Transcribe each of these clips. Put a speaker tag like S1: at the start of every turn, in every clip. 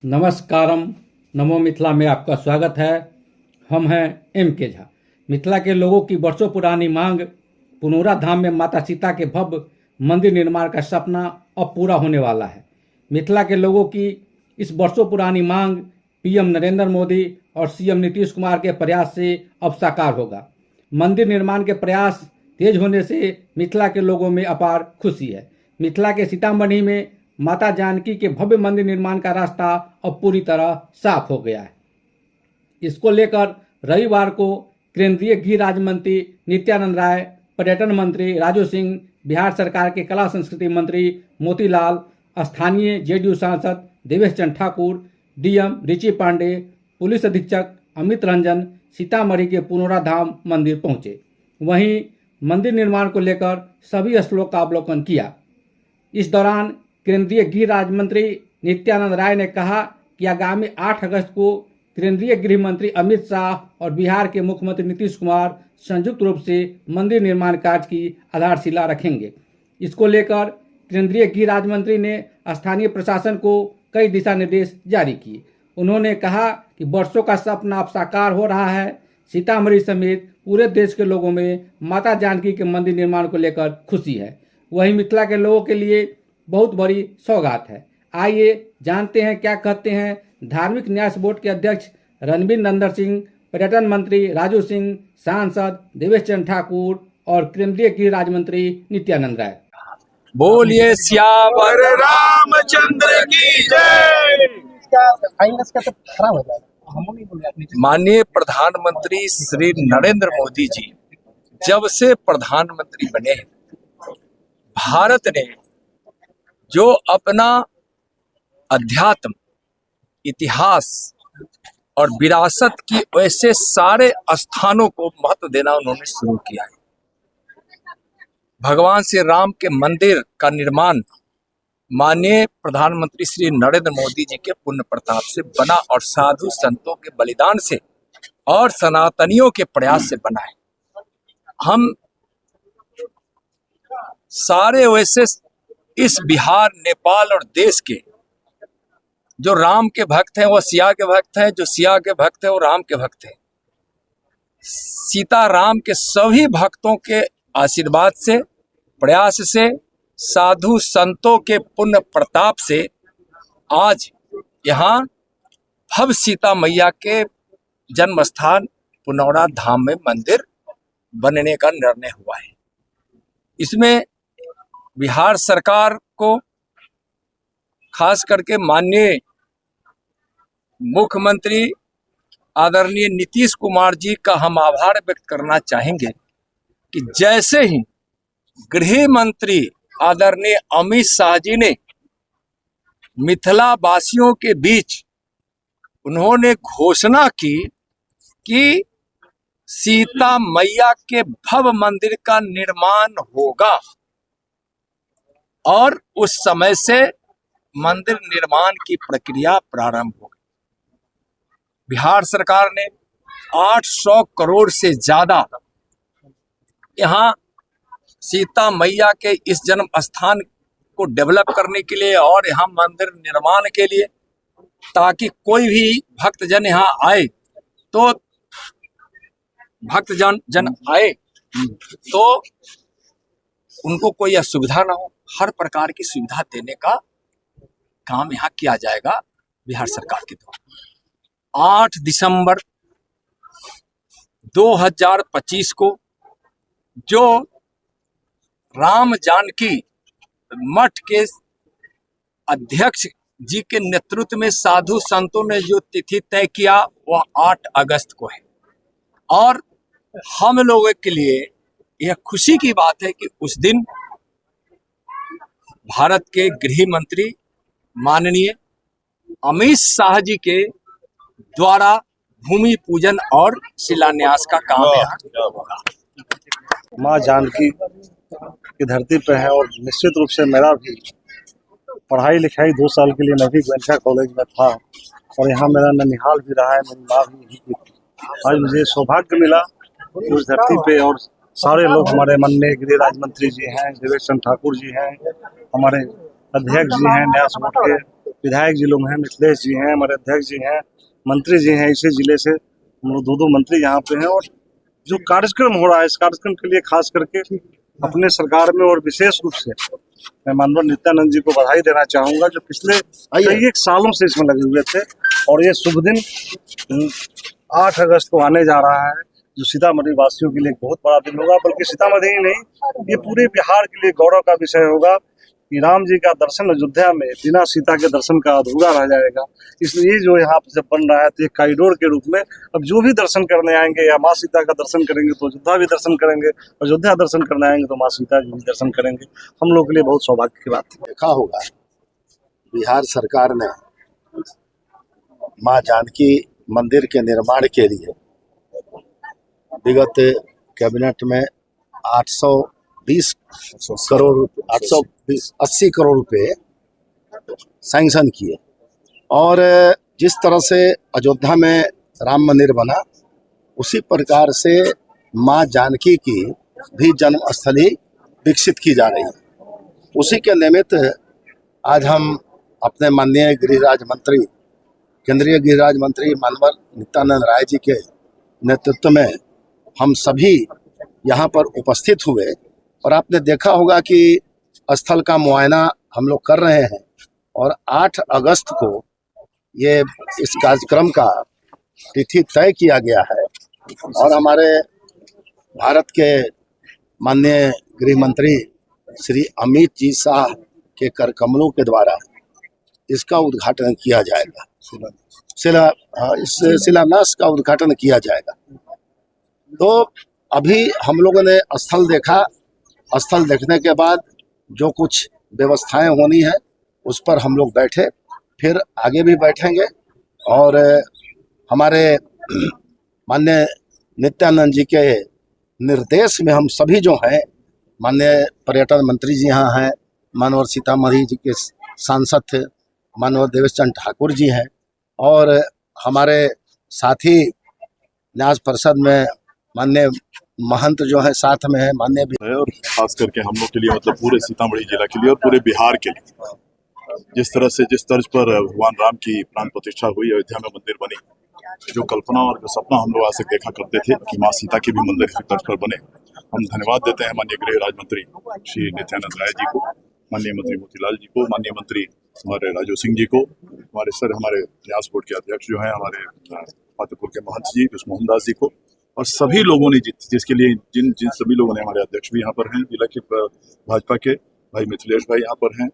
S1: नमस्कारम। नमो मिथिला में आपका स्वागत है। हम हैं M.K. झा। मिथिला के लोगों की वर्षों पुरानी मांग पुनौरा धाम में माता सीता के भव्य मंदिर निर्माण का सपना अब पूरा होने वाला है। मिथिला के लोगों की इस वर्षों पुरानी मांग PM नरेंद्र मोदी और CM नीतीश कुमार के प्रयास से अब साकार होगा। मंदिर निर्माण के प्रयास तेज होने से मिथिला के लोगों में अपार खुशी है। मिथिला के सीतामढ़ी में माता जानकी के भव्य मंदिर निर्माण का रास्ता अब पूरी तरह साफ हो गया है। इसको लेकर रविवार को केंद्रीय गृह राज्य मंत्री नित्यानंद राय, पर्यटन मंत्री राजू सिंह, बिहार सरकार के कला संस्कृति मंत्री मोतीलाल, स्थानीय JDU सांसद देवेश चंद्र ठाकुर, DM रिची पांडे, पुलिस अधीक्षक अमित रंजन सीतामढ़ी के पुनौरा धाम मंदिर पहुंचे। वहीं मंदिर निर्माण को लेकर सभी स्थलों का अवलोकन किया। इस दौरान केंद्रीय गृह राज्य मंत्री नित्यानंद राय ने कहा कि आगामी 8 अगस्त को केंद्रीय गृह मंत्री अमित शाह और बिहार के मुख्यमंत्री नीतीश कुमार संयुक्त रूप से मंदिर निर्माण कार्य की आधारशिला रखेंगे। इसको लेकर केंद्रीय गृह राज्य मंत्री ने स्थानीय प्रशासन को कई दिशा निर्देश जारी किए। उन्होंने कहा कि वर्षों का सपना अब साकार हो रहा है। सीतामढ़ी समेत पूरे देश के लोगों में माता जानकी के मंदिर निर्माण को लेकर खुशी है। वहीं मिथिला के लोगों के लिए बहुत बड़ी सौगात है। आइए जानते हैं क्या कहते हैं धार्मिक न्यास बोर्ड के अध्यक्ष रणबीर नंदन सिंह, पर्यटन मंत्री राजू सिंह, सांसद देवेश चंद्र ठाकुर और केंद्रीय गृह राज्य मंत्री नित्यानंद राय।
S2: बोलिए सियावर रामचंद्र की जय। माननीय प्रधानमंत्री श्री नरेंद्र मोदी जी जब से प्रधानमंत्री बने हैं, भारत ने जो अपना अध्यात्म, इतिहास और विरासत की वैसे सारे स्थानों को महत्व देना उन्होंने शुरू किया है। भगवान श्री राम के मंदिर का निर्माण माननीय प्रधानमंत्री श्री नरेंद्र मोदी जी के पुण्य प्रताप से बना और साधु संतों के बलिदान से और सनातनियों के प्रयास से बना है। हम सारे वैसे इस बिहार, नेपाल और देश के जो राम के भक्त हैं वो सिया के भक्त हैं, जो सिया के भक्त हैं वो राम के भक्त हैं। सीता राम के सभी भक्तों के आशीर्वाद से, प्रयास से, साधु संतों के पुण्य प्रताप से आज यहाँ भव्य सीता मैया के जन्म स्थान पुनौरा धाम में मंदिर बनने का निर्णय हुआ है। इसमें बिहार सरकार को, खास करके माननीय मुख्यमंत्री आदरणीय नीतीश कुमार जी का हम आभार व्यक्त करना चाहेंगे कि जैसे ही गृह मंत्री आदरणीय अमित शाह जी ने मिथिला वासियों के बीच उन्होंने घोषणा की कि सीता मैया के भव्य मंदिर का निर्माण होगा और उस समय से मंदिर निर्माण की प्रक्रिया प्रारंभ हो गई। बिहार सरकार ने 800 करोड़ से ज्यादा यहाँ सीता मैया के इस जन्म स्थान को डेवलप करने के लिए और यहाँ मंदिर निर्माण के लिए, ताकि कोई भी भक्तजन यहाँ आए तो भक्तजन आए तो उनको कोई असुविधा ना हो, हर प्रकार की सुविधा देने का काम यहाँ किया जाएगा बिहार सरकार के द्वारा। 8 दिसंबर 2025 को जो राम जानकी मठ के अध्यक्ष जी के नेतृत्व में साधु संतों ने जो तिथि तय किया वह 8 अगस्त को है। और हम लोगों के लिए यह खुशी की बात है कि उस दिन भारत के गृह मंत्री माननीय अमित शाह जी के द्वारा भूमि पूजन और शिलान्यास का काम होगा।
S3: माँ जानकी की धरती पे है और निश्चित रूप से मेरा भी पढ़ाई लिखाई 2 साल के लिए नवी गोयनका कॉलेज में था और यहाँ मेरा ननिहाल भी रहा है, मेरी माँ भी यही की थी। आज मुझे सौभाग्य मिला उस धरती पे, और सारे लोग हमारे माननीय गृह राज्य मंत्री जी हैं, देवेश चंद्र ठाकुर जी हैं, हमारे अध्यक्ष जी हैं न्यास बोर्ड के, विधायक जी लोग हैं, मिथिलेश जी हैं, हमारे अध्यक्ष जी हैं, मंत्री जी हैं, इसी जिले से हम लोग दो मंत्री यहाँ पे हैं। और जो कार्यक्रम हो रहा है, इस कार्यक्रम के लिए खास करके अपने सरकार में और विशेष रूप से मैं माननीय नित्यानंद जी को बधाई देना चाहूंगा, जो पिछले कई एक सालों से इसमें लगे हुए थे। और ये शुभ दिन 8 अगस्त को आने जा रहा है, जो सीतामढ़ी वासियों के लिए बहुत बड़ा दिन होगा। बल्कि सीतामढ़ी ही नहीं, ये पूरे बिहार के लिए गौरव का विषय होगा कि राम जी का दर्शन अयोध्या में बिना सीता के दर्शन का अधूरा रह जाएगा। इसलिए जो यहाँ पे जब बन रहा है, तो एक कॉरिडोर के रूप में अब जो भी दर्शन करने आएंगे, या माँ सीता का दर्शन करेंगे तो अयोध्या भी दर्शन करेंगे, अयोध्या दर्शन करने आएंगे तो माँ सीता जी भी दर्शन करेंगे। हम लोग के लिए बहुत सौभाग्य की बात है।
S4: देखा होगा बिहार सरकार ने माँ जानकी मंदिर के निर्माण के लिए विगत कैबिनेट में 820 करोड़ 80 करोड़ रुपए सैंक्शन किए। और जिस तरह से अयोध्या में राम मंदिर बना, उसी प्रकार से माँ जानकी की भी जन्मस्थली विकसित की जा रही है। उसी के निमित्त आज हम अपने माननीय गृहराज मंत्री, केंद्रीय गृहराज मंत्री माननीय नित्यानंद राय जी के नेतृत्व में हम सभी यहाँ पर उपस्थित हुए। और आपने देखा होगा कि स्थल का मुआयना हम लोग कर रहे हैं। और 8 अगस्त को ये इस कार्यक्रम का तिथि तय किया गया है। और हमारे भारत के माननीय गृह मंत्री श्री अमित जी शाह के कर कमलों के द्वारा इसका उद्घाटन किया जाएगा। इस शिलान्यास का उद्घाटन किया जाएगा। तो अभी हम लोगों ने स्थल देखा। स्थल देखने के बाद जो कुछ व्यवस्थाएं होनी है उस पर हम लोग बैठे, फिर आगे भी बैठेंगे। और हमारे माननीय नित्यानंद जी के निर्देश में हम सभी जो हैं, माननीय पर्यटन मंत्री जी यहाँ हैं, माननीय सीतामढ़ी जी के सांसद थे माननीय देवेश चंद्र ठाकुर जी हैं, और हमारे साथी न्यास परिषद में माननीय महंत जो है साथ में है, माननीय।
S5: और खास करके हम लोग के लिए, मतलब पूरे सीतामढ़ी जिला के लिए और पूरे बिहार के लिए, जिस तरह से जिस तर्ज पर भगवान राम की प्राण प्रतिष्ठा हुई, अयोध्या में मंदिर बनी, जो कल्पना और जो सपना हम लोग आज तक देखा करते थे कि माँ सीता के भी मंदिर इसी तर्ज पर बने। हम धन्यवाद देते हैं माननीय गृह राज्य मंत्री श्री नित्यानंद राय जी को, माननीय मंत्री मोतीलाल जी को, माननीय मंत्री हमारे राजू सिंह जी को, हमारे न्यास बोर्ड के अध्यक्ष जो हैं हमारे फतेहपुर के महंत जी मोहनदास जी को, और सभी लोगों ने जिसके लिए जिन सभी लोगों ने, हमारे अध्यक्ष भी यहाँ पर हैं जिला के भाजपा के भाई मिथिलेश भाई यहाँ पर हैं,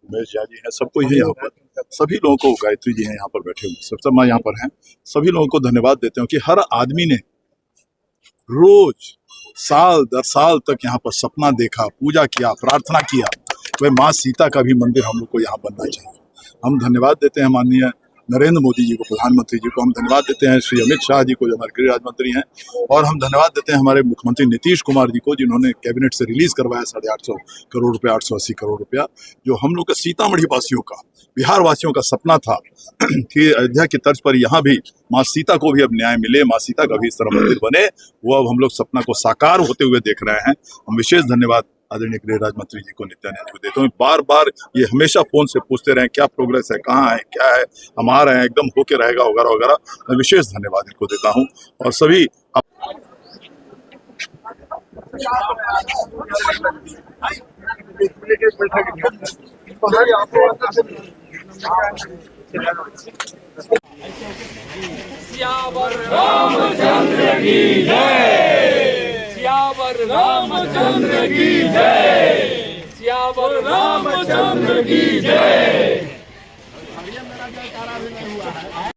S5: उमेश झा जी हैं, सबको ही यहाँ पर, सभी लोगों को, गायत्री जी हैं यहाँ पर बैठे हुए, सब यहाँ पर हैं, सभी लोगों को धन्यवाद देते हैं कि हर आदमी ने रोज साल दर साल तक यहाँ पर सपना देखा, पूजा किया, प्रार्थना किया, वह माँ सीता का भी मंदिर हम लोग को यहाँ बनना चाहिए। हम धन्यवाद देते हैं माननीय नरेंद्र मोदी जी को, प्रधानमंत्री जी को, हम धन्यवाद देते हैं श्री अमित शाह जी को जो हमारे गृह राज्य मंत्री हैं, और हम धन्यवाद देते हैं हमारे मुख्यमंत्री नीतीश कुमार जी को, जिन्होंने कैबिनेट से रिलीज करवाया 850 करोड़ रुपया, 880 करोड़ रुपया, जो हम लोग के सीतामढ़ी वासियों का, बिहार वासियों का सपना था कि अयोध्या की तर्ज पर यहाँ भी माँ सीता को भी अब न्याय मिले, माँ सीता का भी इस तरह मंदिर बने, वो अब हम लोग सपना को साकार होते हुए देख रहे हैं। हम विशेष धन्यवाद आदरणीय गृह राज्य मंत्री जी को, नित्यानंद जी को देता हूँ। बार बार ये हमेशा फोन से पूछते रहे क्या प्रोग्रेस है, कहाँ है, क्या है, हम आ रहे हैं, एकदम होके रहेगा वगैरह वगैरह। मैं विशेष धन्यवाद इनको देता हूँ। और सभी
S6: सियावर रामचंद्र की जय, सियावर रामचंद्र की जय, सियावर रामचंद्र की जय।